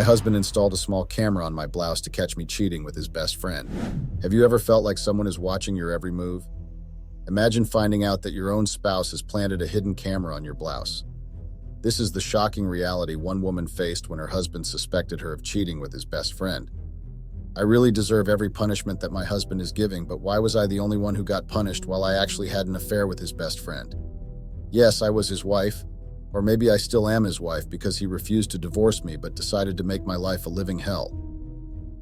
My husband installed a small camera on my blouse to catch me cheating with his best friend. Have you ever felt like someone is watching your every move? Imagine finding out that your own spouse has planted a hidden camera on your blouse. This is the shocking reality one woman faced when her husband suspected her of cheating with his best friend. I really deserve every punishment that my husband is giving, but why was I the only one who got punished while I actually had an affair with his best friend? Yes, I was his wife, or maybe I still am his wife because he refused to divorce me but decided to make my life a living hell.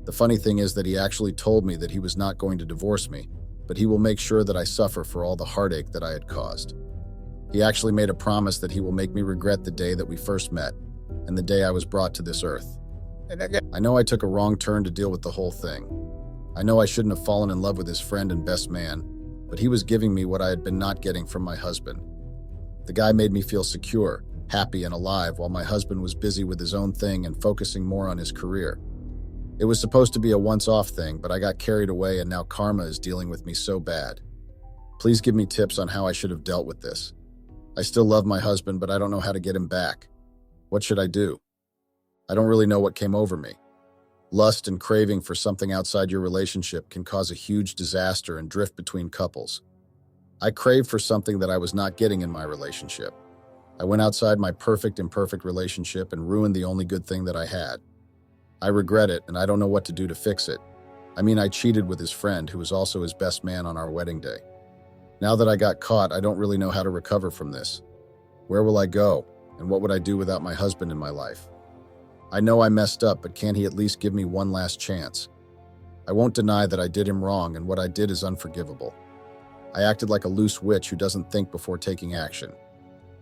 The funny thing is that he actually told me that he was not going to divorce me, but he will make sure that I suffer for all the heartache that I had caused. He actually made a promise that he will make me regret the day that we first met and the day I was brought to this earth. I know I took a wrong turn to deal with the whole thing. I know I shouldn't have fallen in love with his friend and best man, but he was giving me what I had been not getting from my husband. The guy made me feel secure, happy, and alive while my husband was busy with his own thing and focusing more on his career. It was supposed to be a once-off thing, but I got carried away and now karma is dealing with me so bad. Please give me tips on how I should have dealt with this. I still love my husband, but I don't know how to get him back. What should I do? I don't really know what came over me. Lust and craving for something outside your relationship can cause a huge disaster and drift between couples. I craved for something that I was not getting in my relationship. I went outside my perfect imperfect relationship and ruined the only good thing that I had. I regret it, and I don't know what to do to fix it. I cheated with his friend, who was also his best man on our wedding day. Now that I got caught, I don't really know how to recover from this. Where will I go, and what would I do without my husband in my life? I know I messed up, but can he at least give me one last chance? I won't deny that I did him wrong, and what I did is unforgivable. I acted like a loose witch who doesn't think before taking action.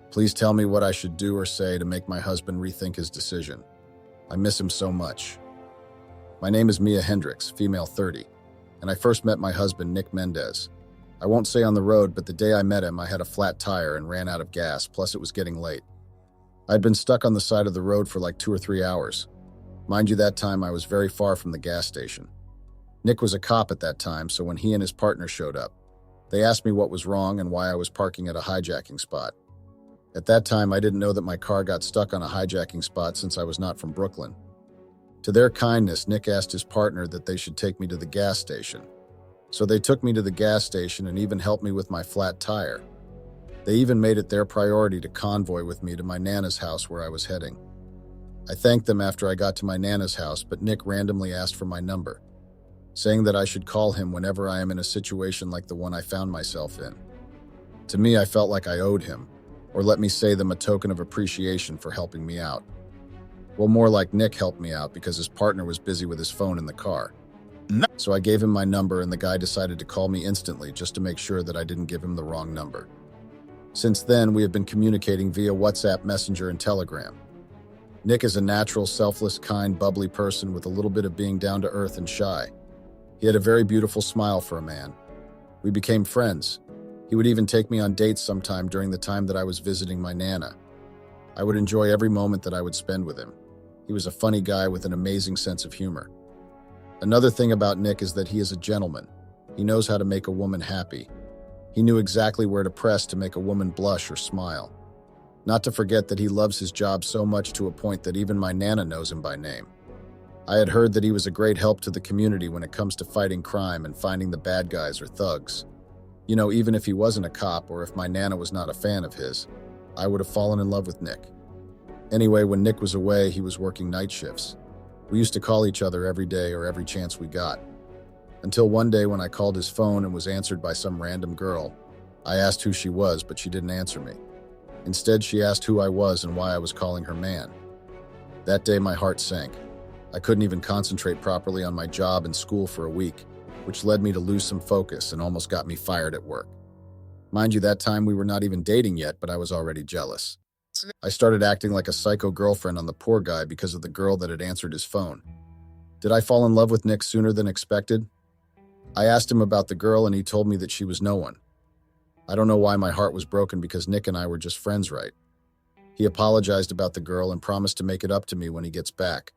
Please tell me what I should do or say to make my husband rethink his decision. I miss him so much. My name is Mia Hendricks, female 30, and I first met my husband, Nick Mendez. I won't say on the road, but the day I met him, I had a flat tire and ran out of gas, plus it was getting late. I'd been stuck on the side of the road for like 2 or 3 hours. Mind you, that time I was very far from the gas station. Nick was a cop at that time, so when he and his partner showed up, they asked me what was wrong and why I was parking at a hijacking spot. At that time, I didn't know that my car got stuck on a hijacking spot since I was not from Brooklyn. To their kindness, Nick asked his partner that they should take me to the gas station. So they took me to the gas station and even helped me with my flat tire. They even made it their priority to convoy with me to my Nana's house where I was heading. I thanked them after I got to my Nana's house, but Nick randomly asked for my number, saying that I should call him whenever I am in a situation like the one I found myself in. To me, I felt like I owed him, or let me say them a token of appreciation for helping me out. Well, more like Nick helped me out because his partner was busy with his phone in the car. So I gave him my number and the guy decided to call me instantly just to make sure that I didn't give him the wrong number. Since then, we have been communicating via WhatsApp, Messenger, and Telegram. Nick is a natural, selfless, kind, bubbly person with a little bit of being down to earth and shy. He had a very beautiful smile for a man. We became friends. He would even take me on dates sometime during the time that I was visiting my Nana. I would enjoy every moment that I would spend with him. He was a funny guy with an amazing sense of humor. Another thing about Nick is that he is a gentleman. He knows how to make a woman happy. He knew exactly where to press to make a woman blush or smile. Not to forget that he loves his job so much to a point that even my Nana knows him by name. I had heard that he was a great help to the community when it comes to fighting crime and finding the bad guys or thugs. Even if he wasn't a cop or if my Nana was not a fan of his, I would have fallen in love with Nick. Anyway, when Nick was away, he was working night shifts. We used to call each other every day or every chance we got. Until one day when I called his phone and was answered by some random girl. I asked who she was, but she didn't answer me. Instead, she asked who I was and why I was calling her man. That day, my heart sank. I couldn't even concentrate properly on my job and school for a week, which led me to lose some focus and almost got me fired at work. Mind you, that time we were not even dating yet, but I was already jealous. I started acting like a psycho girlfriend on the poor guy because of the girl that had answered his phone. Did I fall in love with Nick sooner than expected? I asked him about the girl and he told me that she was no one. I don't know why my heart was broken because Nick and I were just friends, right? He apologized about the girl and promised to make it up to me when he gets back.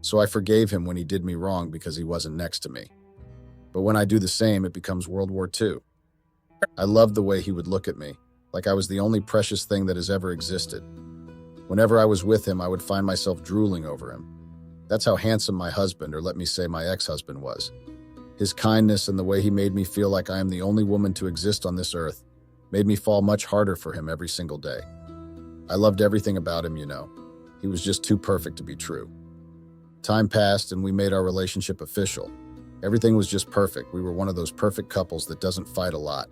So I forgave him when he did me wrong because he wasn't next to me. But when I do the same, it becomes World War II. I loved the way he would look at me, like I was the only precious thing that has ever existed. Whenever I was with him, I would find myself drooling over him. That's how handsome my husband, or let me say my ex-husband, was. His kindness and the way he made me feel like I am the only woman to exist on this earth made me fall much harder for him every single day. I loved everything about him, you know. He was just too perfect to be true. Time passed and we made our relationship official. Everything was just perfect. We were one of those perfect couples that doesn't fight a lot.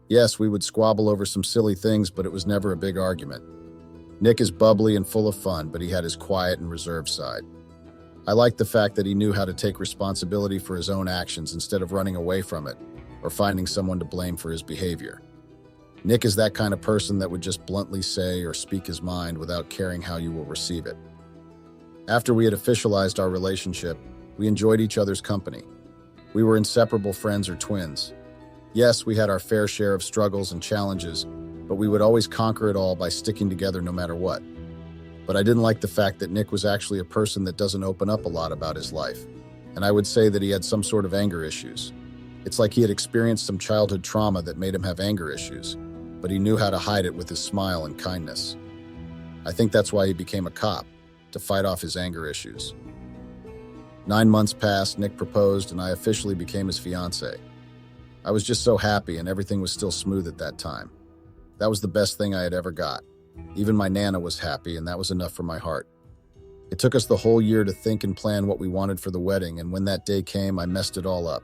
Yes, we would squabble over some silly things, but it was never a big argument. Nick is bubbly and full of fun, but he had his quiet and reserved side. I liked the fact that he knew how to take responsibility for his own actions instead of running away from it or finding someone to blame for his behavior. Nick is that kind of person that would just bluntly say or speak his mind without caring how you will receive it. After we had officialized our relationship, we enjoyed each other's company. We were inseparable friends or twins. Yes, we had our fair share of struggles and challenges, but we would always conquer it all by sticking together no matter what. But I didn't like the fact that Nick was actually a person that doesn't open up a lot about his life, and I would say that he had some sort of anger issues. It's like he had experienced some childhood trauma that made him have anger issues, but he knew how to hide it with his smile and kindness. I think that's why he became a cop, to fight off his anger issues. 9 months passed, Nick proposed, and I officially became his fiancé. I was just so happy, and everything was still smooth at that time. That was the best thing I had ever got. Even my Nana was happy, and that was enough for my heart. It took us the whole year to think and plan what we wanted for the wedding, and when that day came, I messed it all up.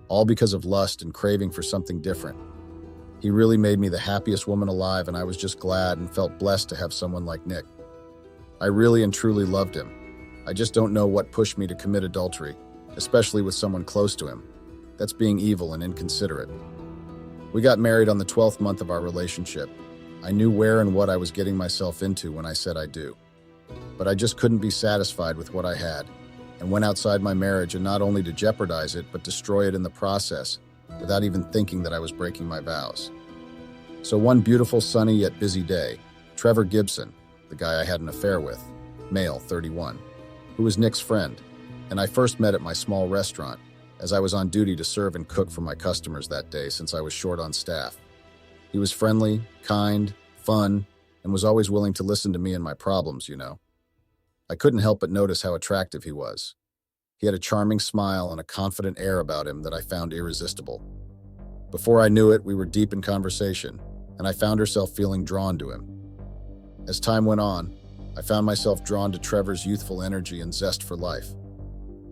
All because of lust and craving for something different. He really made me the happiest woman alive, and I was just glad and felt blessed to have someone like Nick. I really and truly loved him. I just don't know what pushed me to commit adultery, especially with someone close to him. That's being evil and inconsiderate. We got married on the 12th month of our relationship. I knew where and what I was getting myself into when I said I do. But I just couldn't be satisfied with what I had, and went outside my marriage, and not only to jeopardize it, but destroy it in the process, without even thinking that I was breaking my vows. So one beautiful, sunny yet busy day, Trevor Gibson, the guy I had an affair with, male, 31, who was Nick's friend, and I first met at my small restaurant, as I was on duty to serve and cook for my customers that day since I was short on staff. He was friendly, kind, fun, and was always willing to listen to me and my problems, you know. I couldn't help but notice how attractive he was. He had a charming smile and a confident air about him that I found irresistible. Before I knew it, we were deep in conversation, and I found herself feeling drawn to him. As time went on, I found myself drawn to Trevor's youthful energy and zest for life.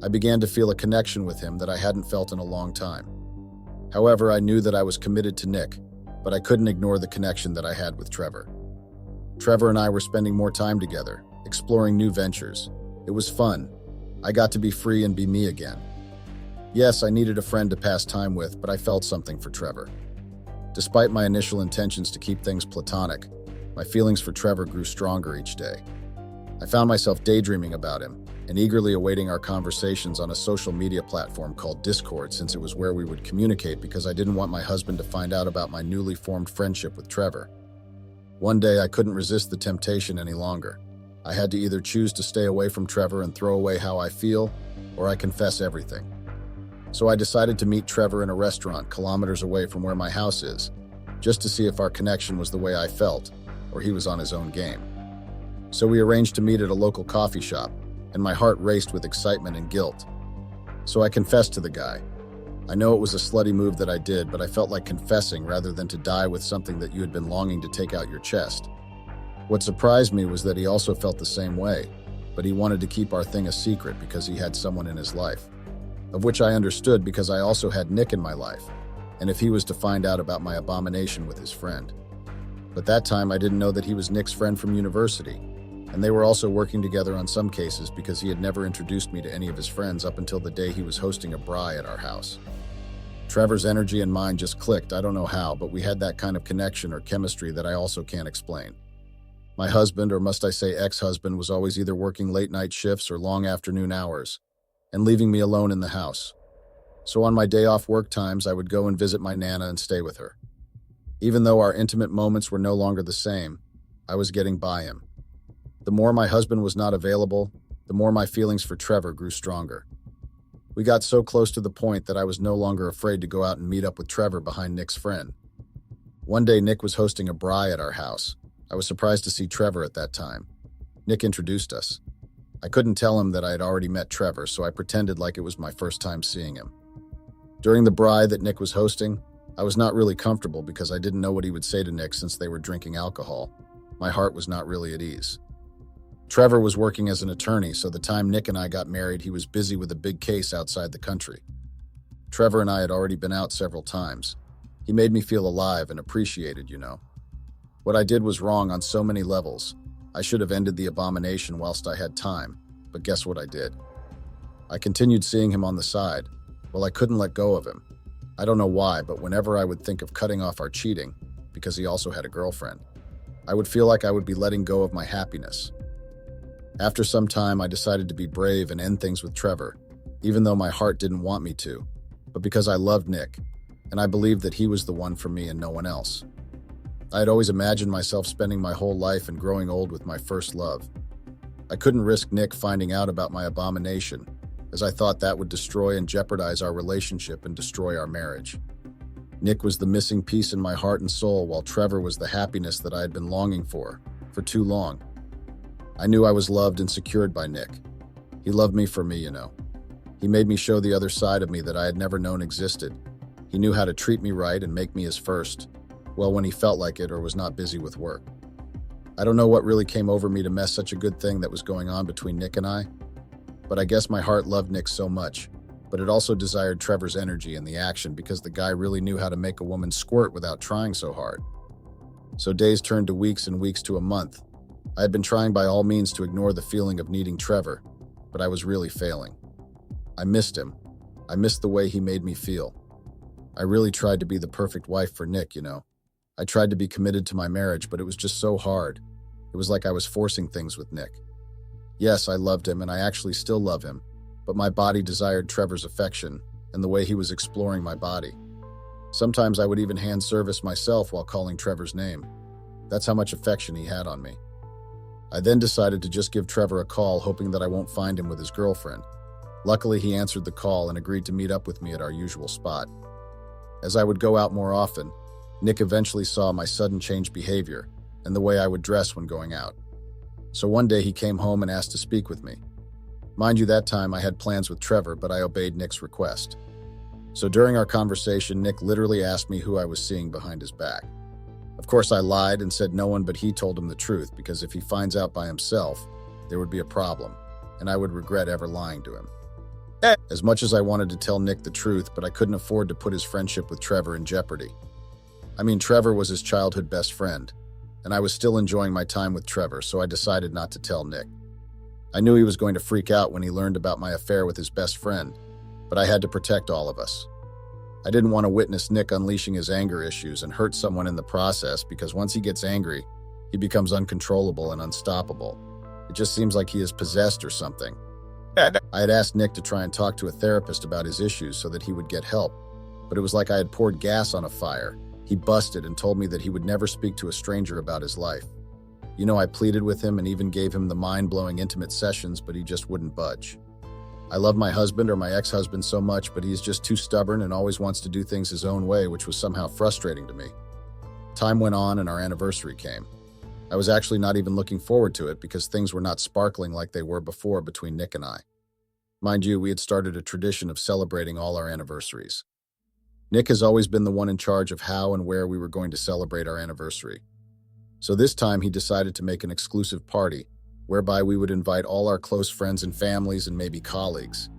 I began to feel a connection with him that I hadn't felt in a long time. However, I knew that I was committed to Nick, but I couldn't ignore the connection that I had with Trevor. Trevor and I were spending more time together, exploring new ventures. It was fun. I got to be free and be me again. Yes, I needed a friend to pass time with, but I felt something for Trevor. Despite my initial intentions to keep things platonic, my feelings for Trevor grew stronger each day. I found myself daydreaming about him and eagerly awaiting our conversations on a social media platform called Discord, since it was where we would communicate, because I didn't want my husband to find out about my newly formed friendship with Trevor. One day, I couldn't resist the temptation any longer. I had to either choose to stay away from Trevor and throw away how I feel, or I confess everything. So I decided to meet Trevor in a restaurant kilometers away from where my house is, just to see if our connection was the way I felt, or he was on his own game. So we arranged to meet at a local coffee shop, and my heart raced with excitement and guilt. So I confessed to the guy. I know it was a slutty move that I did, but I felt like confessing rather than to die with something that you had been longing to take out your chest. What surprised me was that he also felt the same way, but he wanted to keep our thing a secret because he had someone in his life, of which I understood because I also had Nick in my life, and if he was to find out about my abomination with his friend. But that time I didn't know that he was Nick's friend from university, and they were also working together on some cases because he had never introduced me to any of his friends up until the day he was hosting a braai at our house. Trevor's energy and mine just clicked, I don't know how, but we had that kind of connection or chemistry that I also can't explain. My husband, or must I say ex-husband, was always either working late-night shifts or long afternoon hours, and leaving me alone in the house. So on my day off work times, I would go and visit my Nana and stay with her. Even though our intimate moments were no longer the same, I was getting by him. The more my husband was not available, the more my feelings for Trevor grew stronger. We got so close to the point that I was no longer afraid to go out and meet up with Trevor behind Nick's friend. One day, Nick was hosting a braai at our house. I was surprised to see Trevor at that time. Nick introduced us. I couldn't tell him that I had already met Trevor, so I pretended like it was my first time seeing him. During the braai that Nick was hosting, I was not really comfortable because I didn't know what he would say to Nick since they were drinking alcohol. My heart was not really at ease. Trevor was working as an attorney, so the time Nick and I got married, he was busy with a big case outside the country. Trevor and I had already been out several times. He made me feel alive and appreciated, you know. What I did was wrong on so many levels. I should have ended the abomination whilst I had time, but guess what I did? I continued seeing him on the side. Well, I couldn't let go of him. I don't know why, but whenever I would think of cutting off our cheating, because he also had a girlfriend, I would feel like I would be letting go of my happiness. After some time, I decided to be brave and end things with Trevor, even though my heart didn't want me to, but because I loved Nick, and I believed that he was the one for me and no one else. I had always imagined myself spending my whole life and growing old with my first love. I couldn't risk Nick finding out about my abomination, as I thought that would destroy and jeopardize our relationship and destroy our marriage. Nick was the missing piece in my heart and soul, while Trevor was the happiness that I had been longing for too long. I knew I was loved and secured by Nick. He loved me for me, you know. He made me show the other side of me that I had never known existed. He knew how to treat me right and make me his first, well, when he felt like it or was not busy with work. I don't know what really came over me to mess such a good thing that was going on between Nick and I, but I guess my heart loved Nick so much, but it also desired Trevor's energy and the action because the guy really knew how to make a woman squirt without trying so hard. So days turned to weeks and weeks to a month. I had been trying by all means to ignore the feeling of needing Trevor, but I was really failing. I missed him. I missed the way he made me feel. I really tried to be the perfect wife for Nick, you know. I tried to be committed to my marriage, but it was just so hard. It was like I was forcing things with Nick. Yes, I loved him, and I actually still love him, but my body desired Trevor's affection and the way he was exploring my body. Sometimes I would even hand service myself while calling Trevor's name. That's how much affection he had on me. I then decided to just give Trevor a call, hoping that I won't find him with his girlfriend. Luckily, he answered the call and agreed to meet up with me at our usual spot. As I would go out more often, Nick eventually saw my sudden change behavior and the way I would dress when going out. So one day he came home and asked to speak with me. Mind you, that time I had plans with Trevor, but I obeyed Nick's request. So during our conversation, Nick literally asked me who I was seeing behind his back. Of course, I lied and said no one but he told him the truth, because if he finds out by himself, there would be a problem, and I would regret ever lying to him. As much as I wanted to tell Nick the truth, but I couldn't afford to put his friendship with Trevor in jeopardy. I mean, Trevor was his childhood best friend, and I was still enjoying my time with Trevor, so I decided not to tell Nick. I knew he was going to freak out when he learned about my affair with his best friend, but I had to protect all of us. I didn't want to witness Nick unleashing his anger issues and hurt someone in the process, because once he gets angry, he becomes uncontrollable and unstoppable. It just seems like he is possessed or something. I had asked Nick to try and talk to a therapist about his issues so that he would get help, but it was like I had poured gas on a fire. He busted and told me that he would never speak to a stranger about his life. You know, I pleaded with him and even gave him the mind-blowing intimate sessions, but he just wouldn't budge. I love my husband, or my ex-husband, so much, but he's just too stubborn and always wants to do things his own way, which was somehow frustrating to me. Time went on and our anniversary came. I was actually not even looking forward to it because things were not sparkling like they were before between Nick and I. Mind you, we had started a tradition of celebrating all our anniversaries. Nick has always been the one in charge of how and where we were going to celebrate our anniversary. So this time he decided to make an exclusive party, whereby we would invite all our close friends and families and maybe colleagues.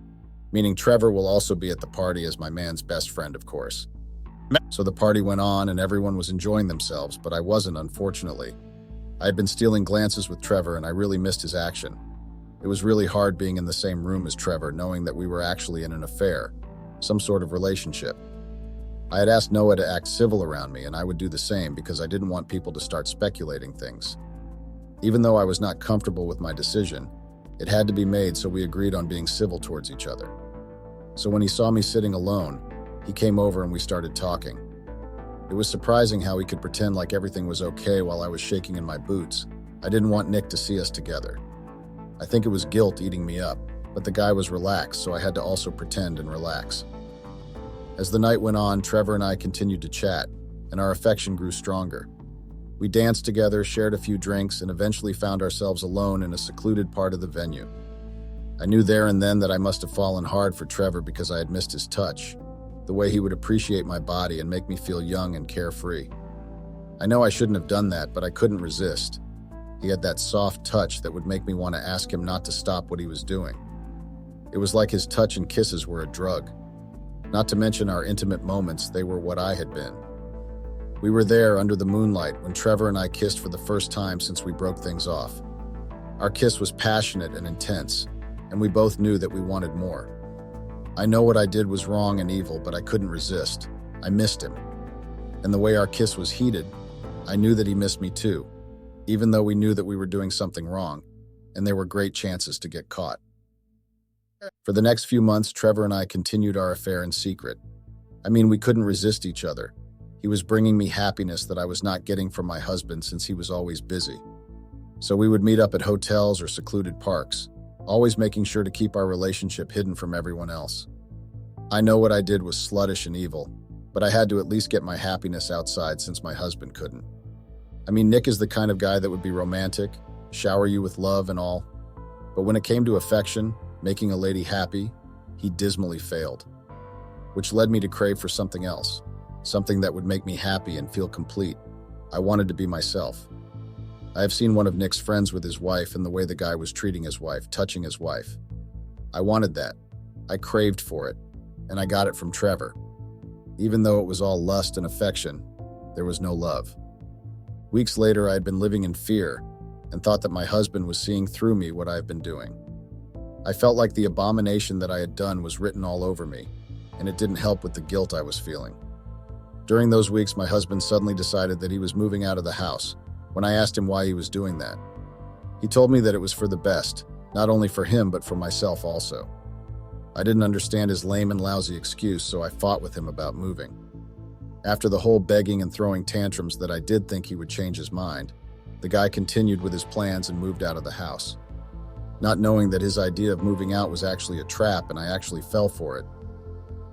Meaning Trevor will also be at the party as my man's best friend, of course. So the party went on and everyone was enjoying themselves, but I wasn't, unfortunately. I had been stealing glances with Trevor and I really missed his action. It was really hard being in the same room as Trevor, knowing that we were actually in an affair, some sort of relationship. I had asked Noah to act civil around me, and I would do the same because I didn't want people to start speculating things. Even though I was not comfortable with my decision, it had to be made, so we agreed on being civil towards each other. So when he saw me sitting alone, he came over and we started talking. It was surprising how he could pretend like everything was okay while I was shaking in my boots. I didn't want Nick to see us together. I think it was guilt eating me up, but the guy was relaxed, so I had to also pretend and relax. As the night went on, Trevor and I continued to chat, and our affection grew stronger. We danced together, shared a few drinks, and eventually found ourselves alone in a secluded part of the venue. I knew there and then that I must have fallen hard for Trevor because I had missed his touch, the way he would appreciate my body and make me feel young and carefree. I know I shouldn't have done that, but I couldn't resist. He had that soft touch that would make me want to ask him not to stop what he was doing. It was like his touch and kisses were a drug. Not to mention our intimate moments, they were what I had been. We were there under the moonlight when Trevor and I kissed for the first time since we broke things off. Our kiss was passionate and intense, and we both knew that we wanted more. I know what I did was wrong and evil, but I couldn't resist. I missed him. And the way our kiss was heated, I knew that he missed me too, even though we knew that we were doing something wrong, and there were great chances to get caught. For the next few months, Trevor and I continued our affair in secret. We couldn't resist each other. He was bringing me happiness that I was not getting from my husband since he was always busy. So we would meet up at hotels or secluded parks, always making sure to keep our relationship hidden from everyone else. I know what I did was sluttish and evil, but I had to at least get my happiness outside since my husband couldn't. Nick is the kind of guy that would be romantic, shower you with love and all, but when it came to affection, making a lady happy, he dismally failed, which led me to crave for something else, something that would make me happy and feel complete. I wanted to be myself. I have seen one of Nick's friends with his wife and the way the guy was treating his wife, touching his wife. I wanted that. I craved for it, and I got it from Trevor. Even though it was all lust and affection, there was no love. Weeks later, I had been living in fear and thought that my husband was seeing through me what I had been doing. I felt like the abomination that I had done was written all over me, and it didn't help with the guilt I was feeling. During those weeks, my husband suddenly decided that he was moving out of the house. When I asked him why he was doing that, he told me that it was for the best, not only for him, but for myself also. I didn't understand his lame and lousy excuse, so I fought with him about moving. After the whole begging and throwing tantrums that I did think he would change his mind, the guy continued with his plans and moved out of the house. Not knowing that his idea of moving out was actually a trap, and I actually fell for it.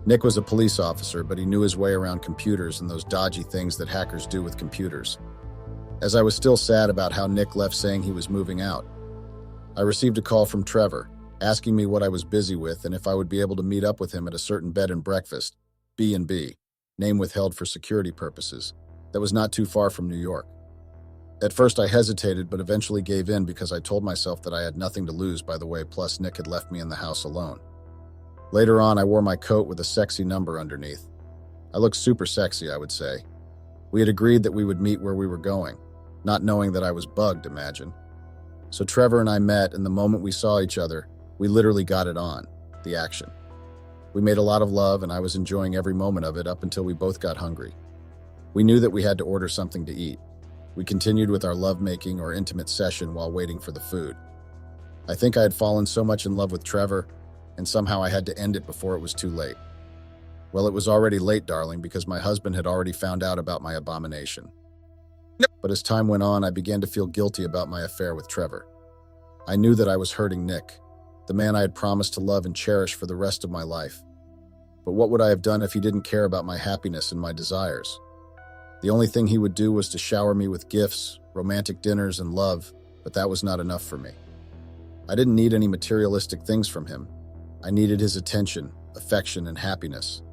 Nick was a police officer, but he knew his way around computers and those dodgy things that hackers do with computers. As I was still sad about how Nick left saying he was moving out, I received a call from Trevor, asking me what I was busy with and if I would be able to meet up with him at a certain bed and breakfast, B&B, name withheld for security purposes, that was not too far from New York. At first I hesitated, but eventually gave in because I told myself that I had nothing to lose by the way, plus Nick had left me in the house alone. Later on, I wore my coat with a sexy number underneath. I looked super sexy, I would say. We had agreed that we would meet where we were going, not knowing that I was bugged, imagine. So Trevor and I met, and the moment we saw each other, we literally got it on, the action. We made a lot of love, and I was enjoying every moment of it up until we both got hungry. We knew that we had to order something to eat. We continued with our lovemaking or intimate session while waiting for the food. I think I had fallen so much in love with Trevor, and somehow I had to end it before it was too late. Well, it was already late, darling, because my husband had already found out about my abomination. But as time went on, I began to feel guilty about my affair with Trevor. I knew that I was hurting Nick, the man I had promised to love and cherish for the rest of my life. But what would I have done if he didn't care about my happiness and my desires? The only thing he would do was to shower me with gifts, romantic dinners, and love, but that was not enough for me. I didn't need any materialistic things from him. I needed his attention, affection, and happiness.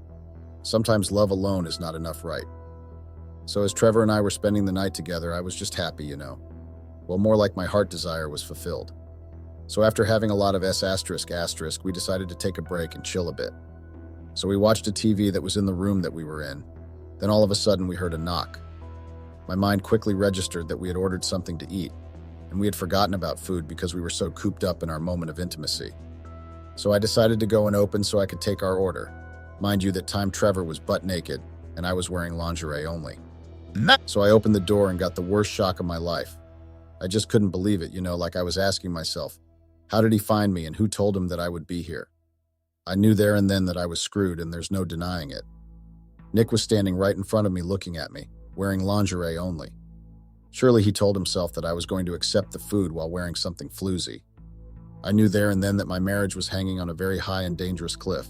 Sometimes love alone is not enough, right? So as Trevor and I were spending the night together, I was just happy, you know. Well, more like my heart desire was fulfilled. So after having a lot of ***, we decided to take a break and chill a bit. So we watched a TV that was in the room that we were in. Then all of a sudden we heard a knock. My mind quickly registered that we had ordered something to eat, and we had forgotten about food because we were so cooped up in our moment of intimacy. So I decided to go and open so I could take our order. Mind you, that time Trevor was butt naked, and I was wearing lingerie only. So I opened the door and got the worst shock of my life. I just couldn't believe it, like I was asking myself, how did he find me and who told him that I would be here? I knew there and then that I was screwed, and there's no denying it. Nick was standing right in front of me looking at me, wearing lingerie only. Surely he told himself that I was going to accept the food while wearing something floozy. I knew there and then that my marriage was hanging on a very high and dangerous cliff.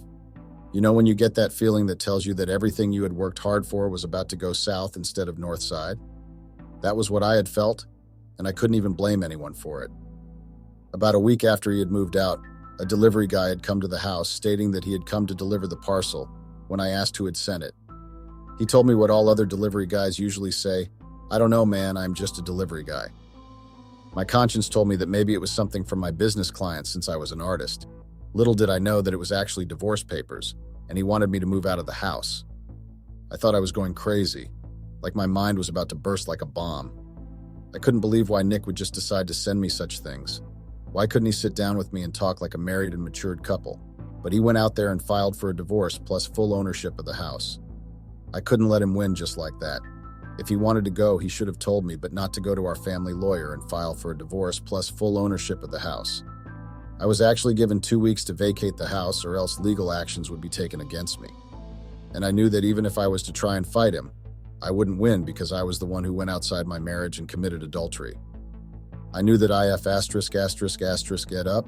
When you get that feeling that tells you that everything you had worked hard for was about to go south instead of north side? That was what I had felt, and I couldn't even blame anyone for it. About a week after he had moved out, A delivery guy had come to the house stating that he had come to deliver the parcel when I asked who had sent it. He told me what all other delivery guys usually say, "I don't know, man, I'm just a delivery guy." My conscience told me that maybe it was something from my business clients since I was an artist. Little did I know that it was actually divorce papers, and he wanted me to move out of the house. I thought I was going crazy, like my mind was about to burst like a bomb. I couldn't believe why Nick would just decide to send me such things. Why couldn't he sit down with me and talk like a married and matured couple? But he went out there and filed for a divorce plus full ownership of the house. I couldn't let him win just like that. If he wanted to go, he should have told me, but not to go to our family lawyer and file for a divorce plus full ownership of the house. I was actually given 2 weeks to vacate the house or else legal actions would be taken against me. And I knew that even if I was to try and fight him, I wouldn't win because I was the one who went outside my marriage and committed adultery. I knew that IF **** get up,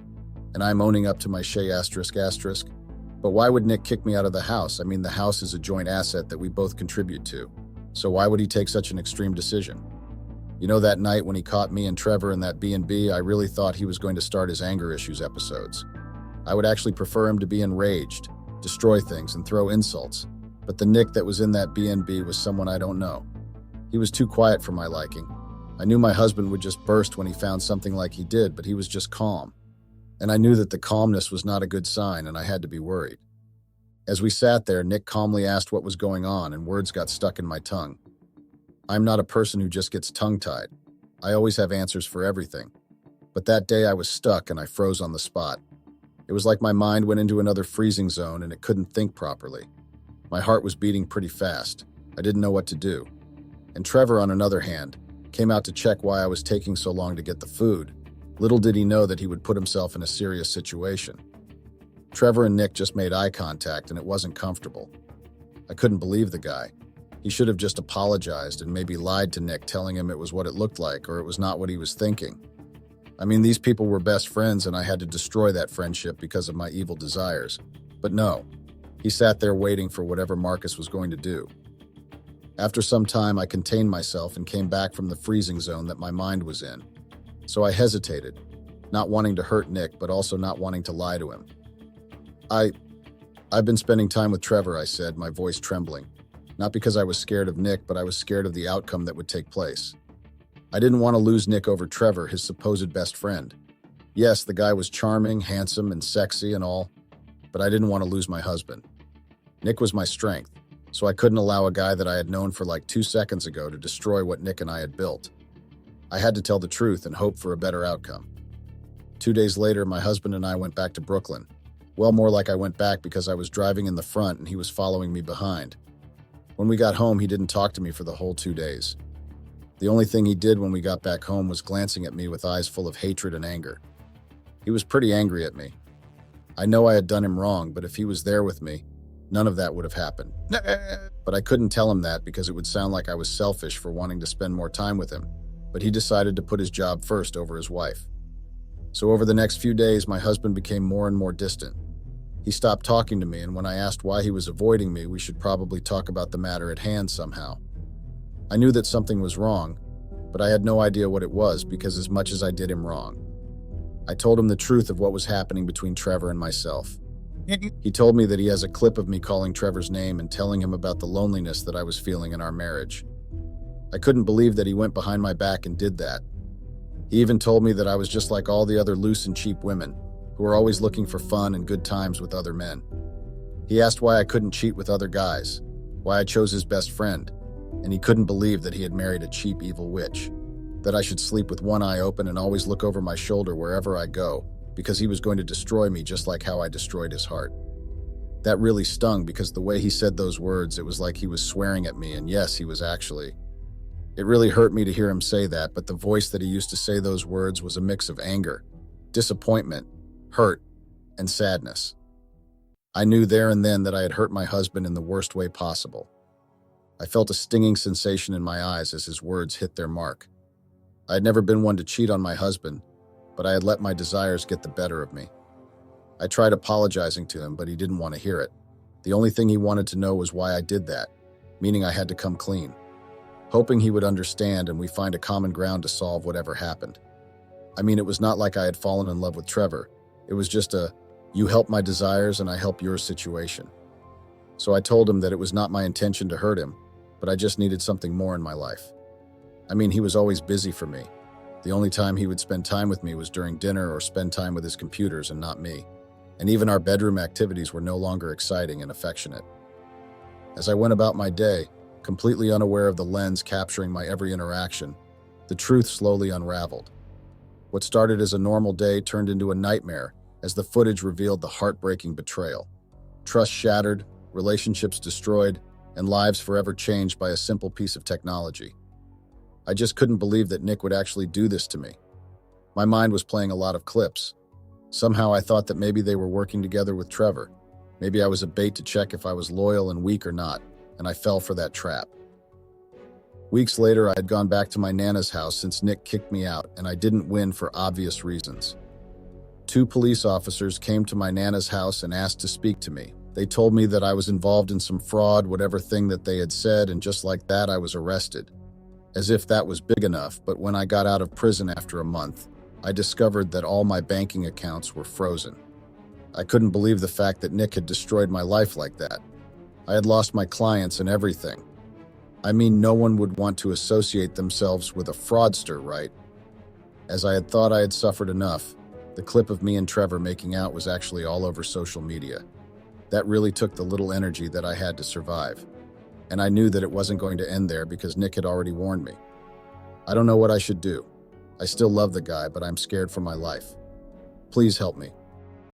and I'm owning up to my Shay ****. But why would Nick kick me out of the house? I mean, the house is a joint asset that we both contribute to. So why would he take such an extreme decision? You know, that night when he caught me and Trevor in that B&B, I really thought he was going to start his anger issues episodes. I would actually prefer him to be enraged, destroy things, and throw insults. But the Nick that was in that B&B was someone I don't know. He was too quiet for my liking. I knew my husband would just burst when he found something like he did, but he was just calm. And I knew that the calmness was not a good sign, and I had to be worried. As we sat there, Nick calmly asked what was going on, and words got stuck in my tongue. I'm not a person who just gets tongue-tied. I always have answers for everything. But that day I was stuck and I froze on the spot. It was like my mind went into another freezing zone and it couldn't think properly. My heart was beating pretty fast. I didn't know what to do. And Trevor, on another hand, came out to check why I was taking so long to get the food. Little did he know that he would put himself in a serious situation. Trevor and Nick just made eye contact and it wasn't comfortable. I couldn't believe the guy. He should have just apologized and maybe lied to Nick, telling him it was what it looked like or it was not what he was thinking. I mean, these people were best friends and I had to destroy that friendship because of my evil desires. But no, he sat there waiting for whatever Marcus was going to do. After some time, I contained myself and came back from the freezing zone that my mind was in. So I hesitated, not wanting to hurt Nick, but also not wanting to lie to him. I've been spending time with Trevor, I said, my voice trembling. Not because I was scared of Nick, but I was scared of the outcome that would take place. I didn't want to lose Nick over Trevor, his supposed best friend. Yes, the guy was charming, handsome, and sexy and all, but I didn't want to lose my husband. Nick was my strength, so I couldn't allow a guy that I had known for like 2 seconds ago to destroy what Nick and I had built. I had to tell the truth and hope for a better outcome. 2 days later, my husband and I went back to Brooklyn. Well, more like I went back because I was driving in the front and he was following me behind. When we got home, he didn't talk to me for the whole 2 days. The only thing he did when we got back home was glancing at me with eyes full of hatred and anger. He was pretty angry at me. I know I had done him wrong, but if he was there with me, none of that would have happened. But I couldn't tell him that because it would sound like I was selfish for wanting to spend more time with him. But he decided to put his job first over his wife. So over the next few days, my husband became more and more distant. He stopped talking to me, and when I asked why he was avoiding me, we should probably talk about the matter at hand somehow. I knew that something was wrong, but I had no idea what it was because as much as I did him wrong. I told him the truth of what was happening between Trevor and myself. He told me that he has a clip of me calling Trevor's name and telling him about the loneliness that I was feeling in our marriage. I couldn't believe that he went behind my back and did that. He even told me that I was just like all the other loose and cheap women, who were always looking for fun and good times with other men. He asked why I couldn't cheat with other guys, why I chose his best friend, and he couldn't believe that he had married a cheap, evil witch, that I should sleep with one eye open and always look over my shoulder wherever I go, because he was going to destroy me just like how I destroyed his heart. That really stung because the way he said those words, it was like he was swearing at me, and yes, he was actually. It really hurt me to hear him say that, but the voice that he used to say those words was a mix of anger, disappointment, hurt, and sadness. I knew there and then that I had hurt my husband in the worst way possible. I felt a stinging sensation in my eyes as his words hit their mark. I had never been one to cheat on my husband, but I had let my desires get the better of me. I tried apologizing to him, but he didn't want to hear it. The only thing he wanted to know was why I did that, meaning I had to come clean. Hoping he would understand and we find a common ground to solve whatever happened. I mean, it was not like I had fallen in love with Trevor. It was just a, you help my desires and I help yours situation. So I told him that it was not my intention to hurt him, but I just needed something more in my life. I mean, he was always busy for me. The only time he would spend time with me was during dinner or spend time with his computers and not me. And even our bedroom activities were no longer exciting and affectionate. As I went about my day, completely unaware of the lens capturing my every interaction, the truth slowly unraveled. What started as a normal day turned into a nightmare as the footage revealed the heartbreaking betrayal. Trust shattered, relationships destroyed, and lives forever changed by a simple piece of technology. I just couldn't believe that Nick would actually do this to me. My mind was playing a lot of clips. Somehow I thought that maybe they were working together with Trevor. Maybe I was a bait to check if I was loyal and weak or not, and I fell for that trap. Weeks later, I had gone back to my Nana's house since Nick kicked me out, and I didn't win for obvious reasons. 2 police officers came to my Nana's house and asked to speak to me. They told me that I was involved in some fraud, whatever thing that they had said, and just like that, I was arrested. As if that was big enough, but when I got out of prison after a month, I discovered that all my banking accounts were frozen. I couldn't believe the fact that Nick had destroyed my life like that. I had lost my clients and everything. I mean, no one would want to associate themselves with a fraudster, right? As I had thought I had suffered enough, the clip of me and Trevor making out was actually all over social media. That really took the little energy that I had to survive. And I knew that it wasn't going to end there because Nick had already warned me. I don't know what I should do. I still love the guy, but I'm scared for my life. Please help me.